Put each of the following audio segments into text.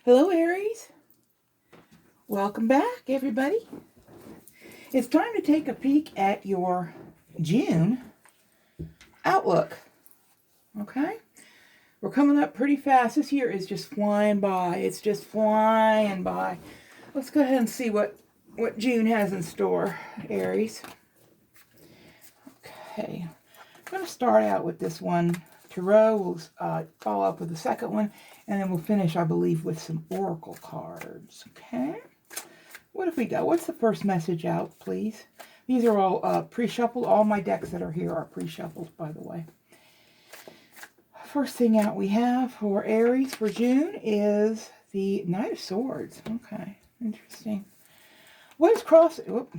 Hello, Aries. Welcome back, everybody. It's time to take a peek at your June outlook. Okay? We're coming up pretty fast. This year is just flying by. It's just flying by. Let's go ahead and see what June has in store, Aries. Okay. I'm going to start out with this one. Tarot. We'll follow up with the second one. And then we'll finish, I believe, with some oracle cards. Okay? What have we got? What's the first message out, please? These are all pre-shuffled. All my decks that are here are pre-shuffled, by the way. First thing out we have for Aries for June is the Knight of Swords. Okay, interesting. What is crossing? Whoop,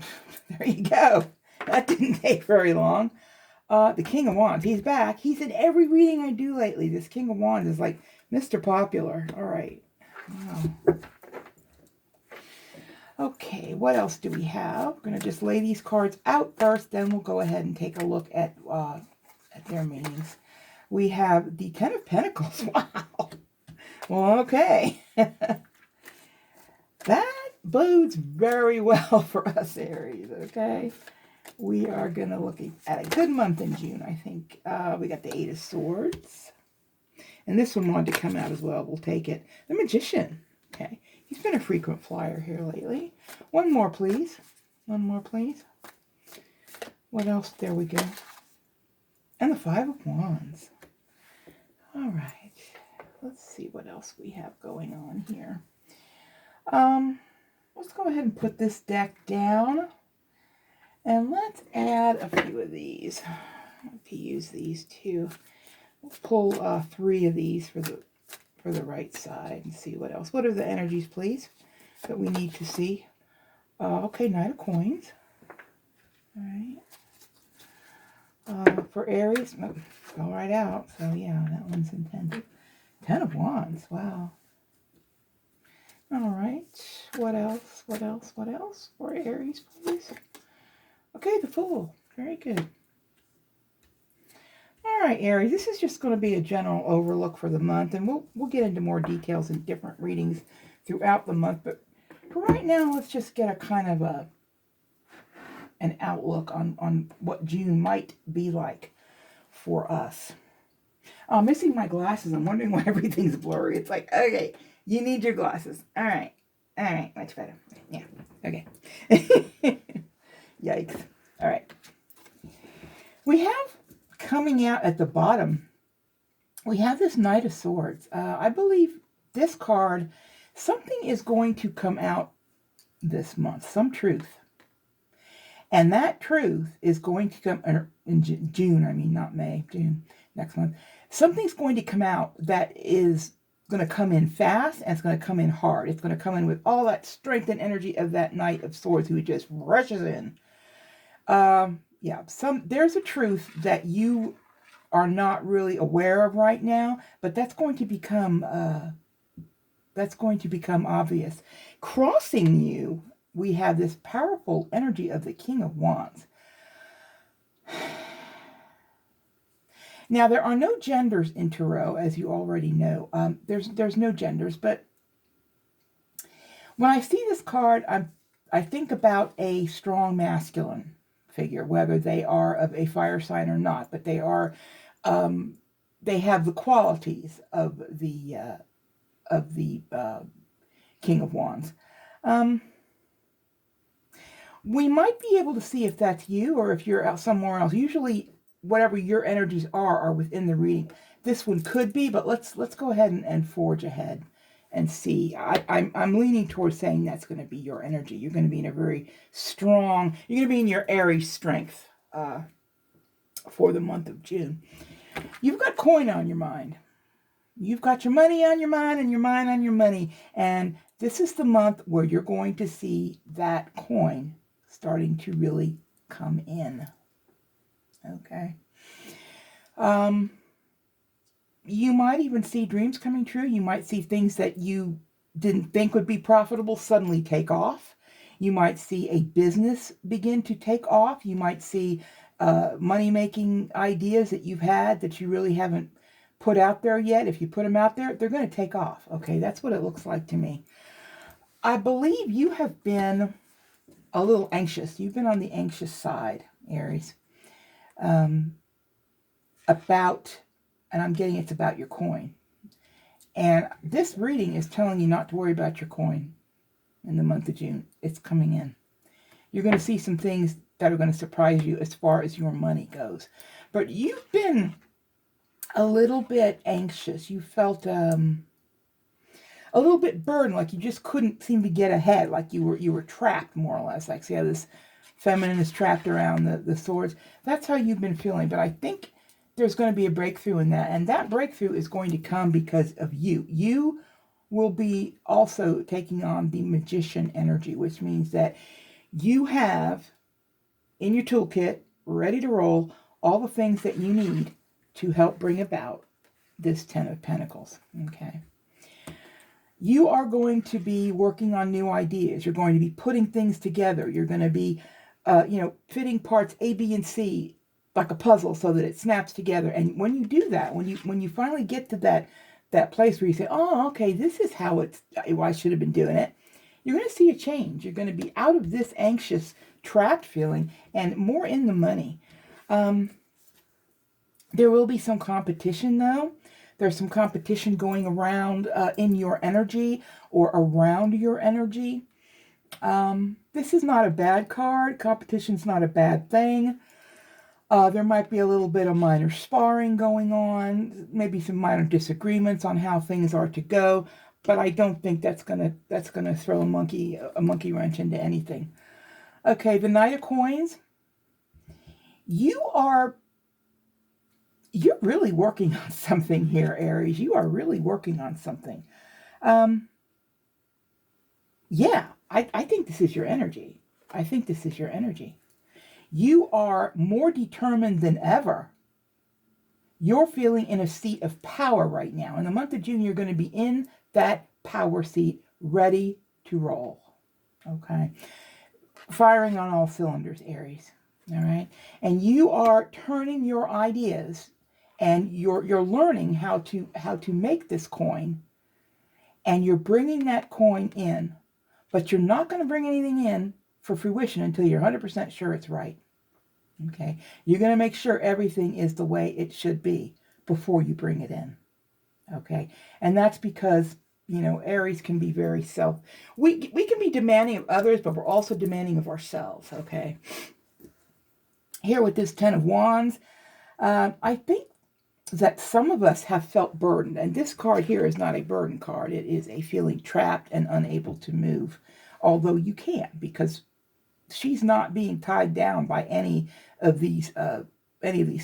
there you go. That didn't take very long. The King of Wands. He's back. He's in every reading I do lately. This King of Wands is like Mr. Popular. All right. Wow. Okay, what else do we have? We're going to just lay these cards out first, then we'll go ahead and take a look at their meanings. We have the Ten of Pentacles. Wow. Well, okay. That bodes very well for us, Aries, okay? We are going to look at a good month in June, I think. We got the Eight of Swords. And this one wanted to come out as well. We'll take it. The Magician. Okay. He's been a frequent flyer here lately. One more, please. One more, please. What else? There we go. And the Five of Wands. All right. Let's see what else we have going on here. Let's go ahead and put this deck down. And let's add a few of these. I like to use these too. We'll pull 3 of these for the right side and see what else. What are the energies, please, that we need to see? Okay, Knight of Coins. All right. For Aries, go right out. So, yeah, that one's intended. Ten of Wands. Wow. All right. What else? What else? What else for Aries, please? Okay, the Fool. Very good. All right, Aries, this is just going to be a general overlook for the month, and we'll get into more details in different readings throughout the month. But for right now, let's just get a kind of an outlook on what June might be like for us. I'm missing my glasses. I'm wondering why everything's blurry. It's like, okay, you need your glasses. All right, much better. Yeah, okay. Yikes. All right. We have coming out at the bottom, we have this Knight of Swords. I believe this card, something is going to come out this month, some truth. And that truth is going to come in June, I mean, not May, June, next month. Something's going to come out that is going to come in fast, and it's going to come in hard. It's going to come in with all that strength and energy of that Knight of Swords who just rushes in. Yeah, there's a truth that you are not really aware of right now, but that's going to become obvious. Crossing you, we have this powerful energy of the King of Wands. Now, there are no genders in Tarot, as you already know. There's no genders, but when I see this card, I think about a strong masculine figure, whether they are of a fire sign or not, but they are, they have the qualities of the King of Wands. We might be able to see if that's you or if you're out somewhere else. Usually, whatever your energies are within the reading. This one could be, but let's go ahead and forge ahead and see. I'm leaning towards saying that's going to be your energy. You're going to be in a very strong, you're going to be in your Aries strength for the month of June. You've got coin on your mind. You've got your money on your mind and your mind on your money. And this is the month where you're going to see that coin starting to really come in. Okay. You might even see dreams coming true. You might see things that you didn't think would be profitable suddenly take off. You might see a business begin to take off. You might see money-making ideas that you've had that you really haven't put out there yet. If you put them out there, they're going to take off. Okay, that's what it looks like to me. I believe you have been a little anxious. You've been on the anxious side, Aries. About, and I'm getting it's about your coin. And this reading is telling you not to worry about your coin in the month of June. It's coming in. You're going to see some things that are going to surprise you as far as your money goes. But you've been a little bit anxious. You felt a little bit burdened, like you just couldn't seem to get ahead, like you were trapped, more or less. Like, see how this feminine is trapped around the swords? That's how you've been feeling. But I think there's going to be a breakthrough in that. And that breakthrough is going to come because of you. You will be also taking on the magician energy, which means that you have in your toolkit, ready to roll, all the things that you need to help bring about this Ten of Pentacles. Okay. You are going to be working on new ideas. You're going to be putting things together. You're going to be, fitting parts A, B, and C like a puzzle so that it snaps together. And when you do that, when you finally get to that place where you say, oh, okay, this is how I should have been doing it, you're going to see a change. You're going to be out of this anxious, trapped feeling and more in the money. There will be some competition, though. There's some competition going around in your energy or around your energy. This is not a bad card. Competition's not a bad thing. There might be a little bit of minor sparring going on, maybe some minor disagreements on how things are to go, but I don't think that's gonna throw a monkey wrench into anything. Okay, the Knight of Coins. You're really working on something here, Aries. You are really working on something. Yeah, I think this is your energy. I think this is your energy. You are more determined than ever. You're feeling in a seat of power right now. In the month of June, you're going to be in that power seat, ready to roll. Okay? Firing on all cylinders, Aries. All right? And you are turning your ideas and you're learning how to make this coin, and you're bringing that coin in, but you're not going to bring anything in for fruition until you're 100% sure it's right. Okay, you're going to make sure everything is the way it should be before you bring it in. Okay, and that's because, Aries can be very we can be demanding of others, but we're also demanding of ourselves. Okay, here with this Ten of Wands, I think that some of us have felt burdened, and this card here is not a burden card. It is a feeling trapped and unable to move, although you can, because she's not being tied down by any of these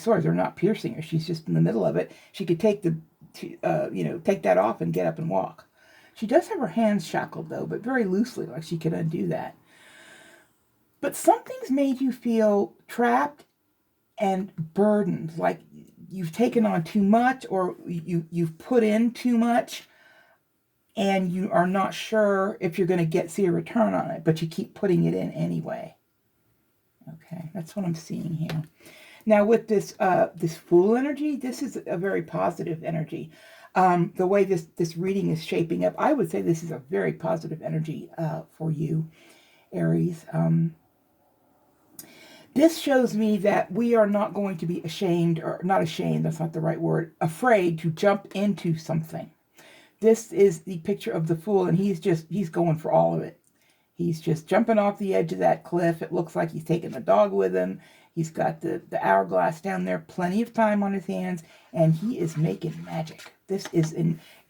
swords. They're not piercing her. She's just in the middle of it. She could take take that off and get up and walk. She does have her hands shackled, though, but very loosely, like she could undo that. But something's made you feel trapped and burdened, like you've taken on too much, or you've put in too much, and you are not sure if you're going to see a return on it, but you keep putting it in anyway. Okay, that's what I'm seeing here. Now with this Fool energy, this is a very positive energy. The way this reading is shaping up, I would say this is a very positive energy for you, Aries. This shows me that we are not going to be ashamed, or not ashamed, that's not the right word, afraid to jump into something. This is the picture of the Fool, and he's going for all of it. He's just jumping off the edge of that cliff. It looks like he's taking the dog with him. He's got the hourglass down there, plenty of time on his hands, and he is making magic. This is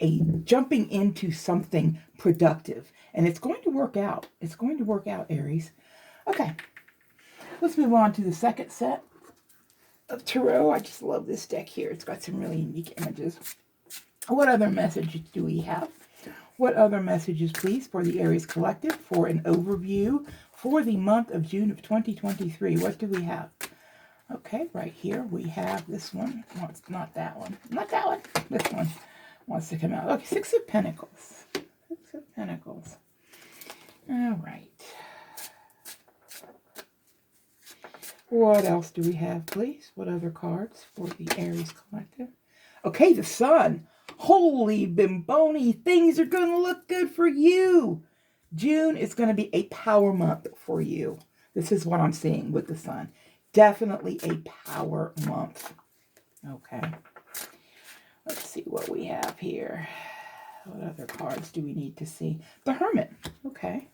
a jumping into something productive, and it's going to work out. It's going to work out, Aries. Okay, let's move on to the second set of tarot. I just love this deck here. It's got some really unique images. What other messages do we have? What other messages, please, for the Aries Collective for an overview for the month of June of 2023? What do we have? Okay, right here we have this one. No, it's not that one. Not that one. This one wants to come out. Okay, Six of Pentacles. Six of Pentacles. All right. What else do we have, please? What other cards for the Aries Collective? Okay, the sun. Holy bimboni, things are going to look good for you. June is going to be a power month for you. This is what I'm seeing with the sun. Definitely a power month. Okay. Let's see what we have here. What other cards do we need to see? The Hermit. Okay.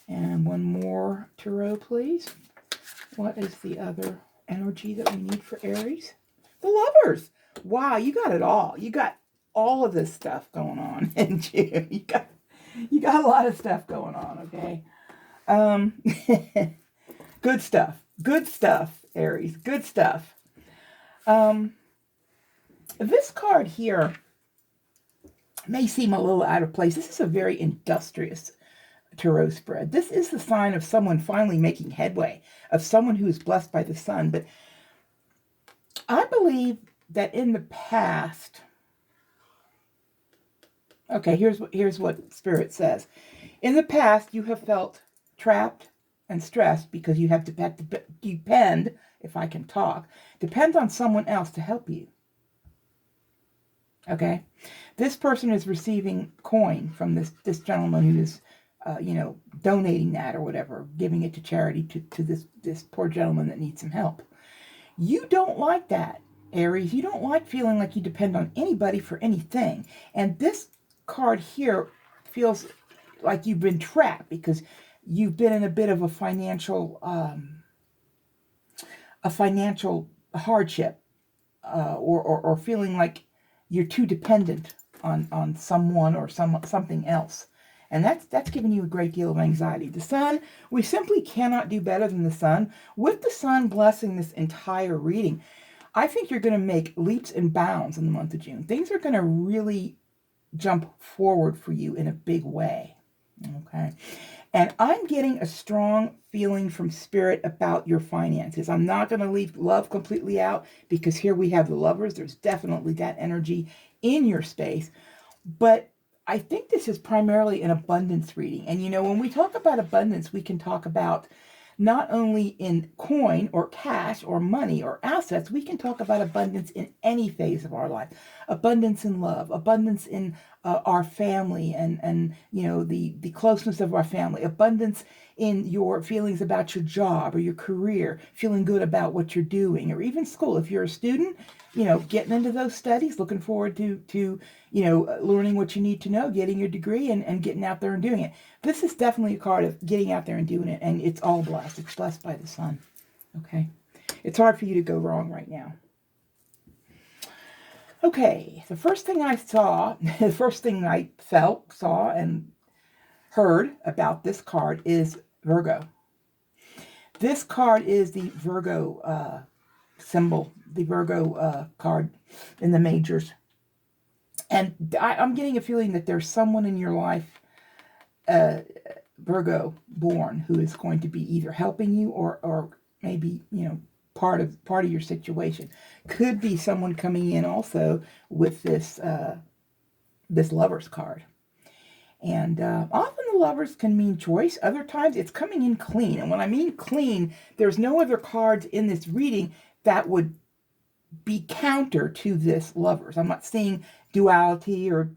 And one more tarot, please. What is the other energy that we need for Aries? The Lovers. Wow, you got it all. You got all of this stuff going on in June. You got a lot of stuff going on, okay? Good stuff. Good stuff, Aries. Good stuff. This card here may seem a little out of place. This is a very industrious tarot spread. This is the sign of someone finally making headway, of someone who is blessed by the sun. But I believe that in the past, okay, here's what Spirit says. In the past, you have felt trapped and stressed because you have to depend, if I can talk, depend on someone else to help you. Okay? This person is receiving coin from this gentleman who is, donating that or whatever, giving it to charity to this poor gentleman that needs some help. You don't like that, Aries. You don't like feeling like you depend on anybody for anything. And this card here feels like you've been trapped because you've been in a bit of a financial hardship, or feeling like you're too dependent on someone or something else. And that's giving you a great deal of anxiety. The sun, we simply cannot do better than the sun. With the sun blessing this entire reading, I think you're going to make leaps and bounds in the month of June. Things are going to really jump forward for you in a big way. Okay. And I'm getting a strong feeling from Spirit about your finances. I'm not going to leave love completely out because here we have the Lovers. There's definitely that energy in your space. But I think this is primarily an abundance reading. And when we talk about abundance, we can talk about not only in coin or cash or money or assets, we can talk about abundance in any phase of our life. Abundance in love, abundance in our family and the closeness of our family, abundance in your feelings about your job or your career, feeling good about what you're doing, or even school. If you're a student, getting into those studies, looking forward to learning what you need to know, getting your degree and getting out there and doing it. This is definitely a card of getting out there and doing it, and it's all blessed. It's blessed by the sun. Okay? It's hard for you to go wrong right now. Okay, the first thing I saw, the first thing I felt, saw, and heard about this card is Virgo. This card is the Virgo symbol, the Virgo card in the majors. And I'm getting a feeling that there's someone in your life, Virgo born, who is going to be either helping you or maybe, part of your situation. Could be someone coming in also with this Lovers card. And often the Lovers can mean choice. Other times it's coming in clean. And when I mean clean, there's no other cards in this reading that would be counter to this Lovers. I'm not seeing duality or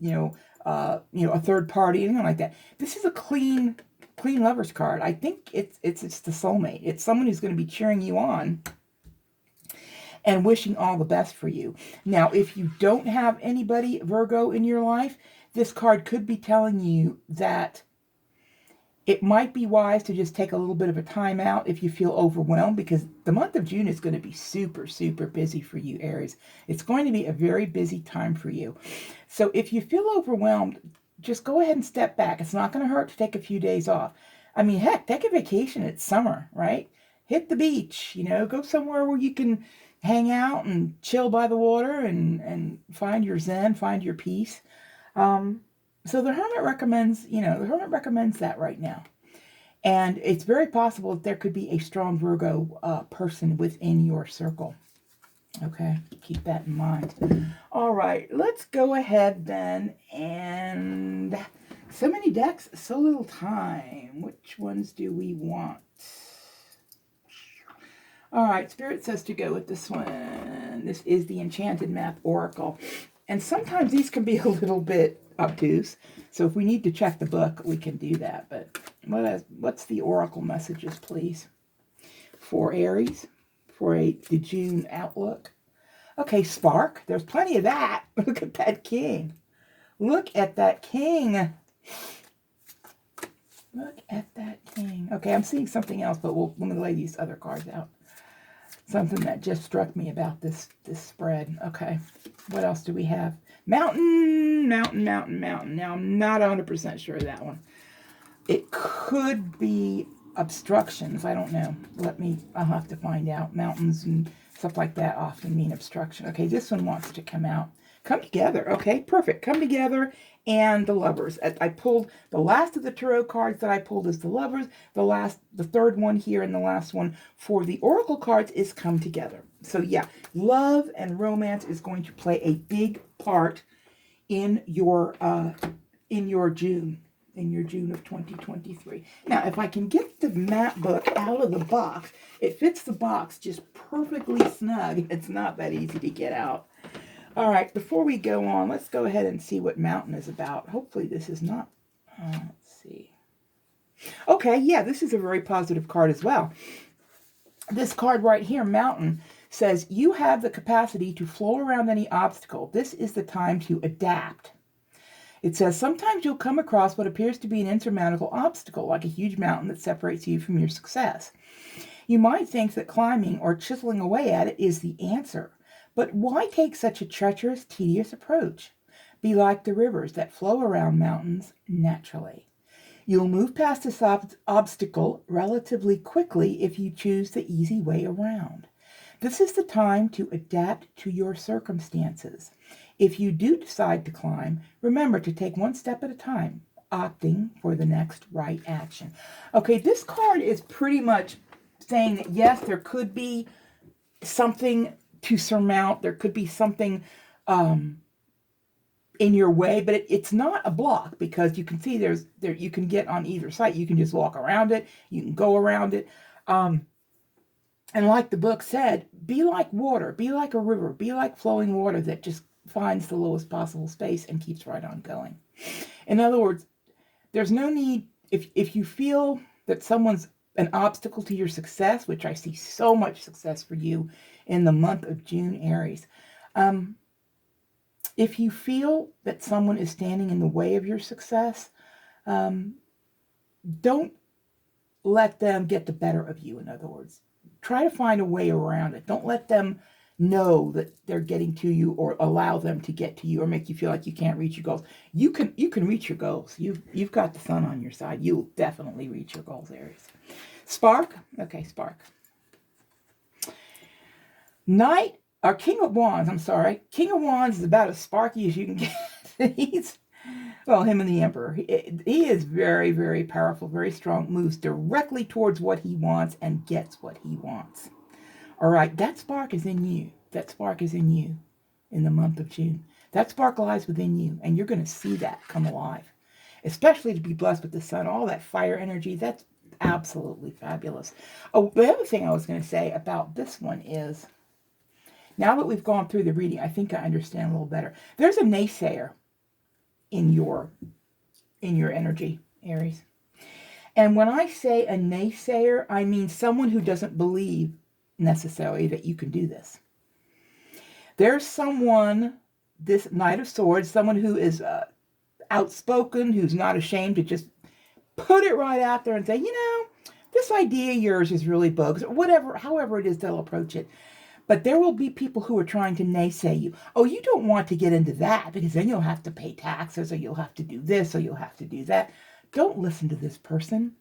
a third party, anything like that. This is a clean Lovers card. I think it's the soulmate. It's someone who's going to be cheering you on and wishing all the best for you. Now, if you don't have anybody Virgo in your life, this card could be telling you that it might be wise to just take a little bit of a time out if you feel overwhelmed, because the month of June is going to be super, super busy for you, Aries. It's going to be a very busy time for you. So if you feel overwhelmed, just go ahead and step back. It's not going to hurt to take a few days off. I mean, heck, take a vacation. It's summer, right? Hit the beach, go somewhere where you can hang out and chill by the water and find your zen, find your peace. So the Hermit recommends, that right now. And it's very possible that there could be a strong Virgo person within your circle. Okay, keep that in mind. All right, let's go ahead then. And so many decks, so little time. Which ones do we want? All right, Spirit says to go with this one. This is the Enchanted Math Oracle. And sometimes these can be a little bit obtuse. So if we need to check the book, we can do that. But what's the Oracle messages, please? For Aries, for the June outlook. Okay, spark. There's plenty of that. Look at that king. Look at that king. Look at that king. Okay, I'm seeing something else, but let me lay these other cards out. Something that just struck me about this spread. Okay, what else do we have? Mountain, mountain, mountain, mountain. Now, I'm not 100% sure of that one. It could be obstructions. I don't know. I'll have to find out. Mountains and stuff like that often mean obstruction. Okay, this one wants to come out. Come together. Okay, perfect. Come together. And the Lovers. I pulled the last of the tarot cards that I pulled is the Lovers. The third one here and the last one for the Oracle cards is Come Together. So yeah, love and romance is going to play a big part in your June. In your June of 2023. Now, if I can get the map book out of the box, it fits the box just perfectly snug. It's not that easy to get out. All right, before we go on, let's go ahead and see what Mountain is about. Hopefully this is not, let's see. Okay, yeah, this is a very positive card as well. This card right here, Mountain, says you have the capacity to flow around any obstacle. This is the time to adapt. It says sometimes you'll come across what appears to be an insurmountable obstacle, like a huge mountain that separates you from your success. You might think that climbing or chiseling away at it is the answer. But why take such a treacherous, tedious approach? Be like the rivers that flow around mountains naturally. You'll move past this obstacle relatively quickly if you choose the easy way around. This is the time to adapt to your circumstances. If you do decide to climb, remember to take one step at a time, opting for the next right action. Okay, this card is pretty much saying that yes, there could be something to surmount. There could be something in your way, but it's not a block because you can see you can get on either side. You can just walk around it. You can go around it. And like the book said, be like water, be like a river, be like flowing water that just finds the lowest possible space and keeps right on going. In other words, there's no need, if you feel that someone's an obstacle to your success, which I see so much success for you in the month of June, Aries. If you feel that someone is standing in the way of your success, don't let them get the better of you, in other words. Try to find a way around it. Don't let them know that they're getting to you or allow them to get to you or make you feel like you can't reach your goals. You can reach your goals. You've got the sun on your side. You'll definitely reach your goals, Aries. Spark. Okay, Spark. Knight, or King of Wands, I'm sorry. King of Wands is about as sparky as you can get. Him and the Emperor. He is very, very powerful, very strong, moves directly towards what he wants and gets what he wants. All right, that spark is in you. That spark is in you in the month of June. That spark lies within you, and you're going to see that come alive. Especially to be blessed with the sun, all that fire energy, that's absolutely fabulous. Oh, the other thing I was going to say about this one is, now that we've gone through the reading, I think I understand a little better. There's a naysayer in your energy, Aries. And when I say a naysayer, I mean someone who doesn't believe necessarily that you can do this. There's someone, this Knight of Swords, someone who is outspoken, who's not ashamed to just put it right out there and say, this idea of yours is really bogus, or whatever, however it is they'll approach it. But there will be people who are trying to naysay you. Oh, you don't want to get into that because then you'll have to pay taxes, or you'll have to do this, or you'll have to do that. Don't listen to this person.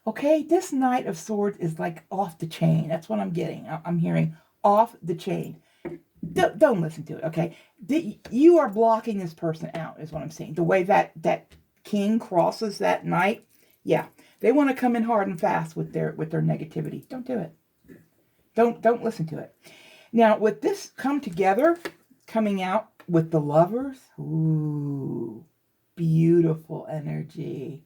Okay? This Knight of Swords is like off the chain. That's what I'm getting. I'm hearing off the chain. Don't listen to it, okay? You are blocking this person out is what I'm saying. The way that king crosses that knight, yeah. They want to come in hard and fast with their negativity. Don't do it. Don't listen to it. Now, with this Come Together coming out with the Lovers, ooh, beautiful energy.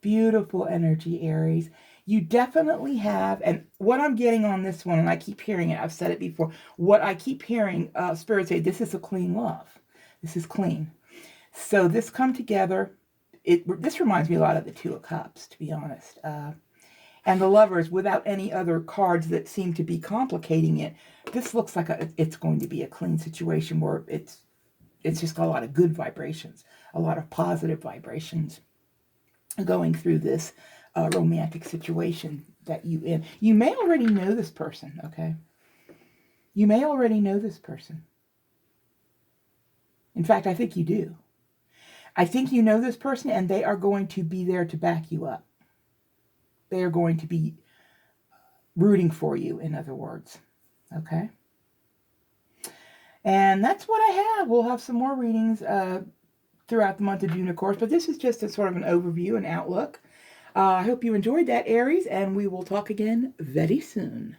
Beautiful energy, Aries. You definitely have, and what I'm getting on this one, and I keep hearing it, I've said it before, what I keep hearing Spirit say, this is a clean love. This is clean. So this come together, this reminds me a lot of the Two of Cups, to be honest. And the Lovers, without any other cards that seem to be complicating it, this looks like it's going to be a clean situation where it's just got a lot of good vibrations, a lot of positive vibrations going through this romantic situation that you in. You may already know this person, okay? You may already know this person. In fact, I think you do. I think you know this person, and they are going to be there to back you up. They are going to be rooting for you, in other words. Okay? And that's what I have. We'll have some more readings throughout the month of June, of course, but this is just a sort of an overview and outlook. I hope you enjoyed that, Aries, and we will talk again very soon.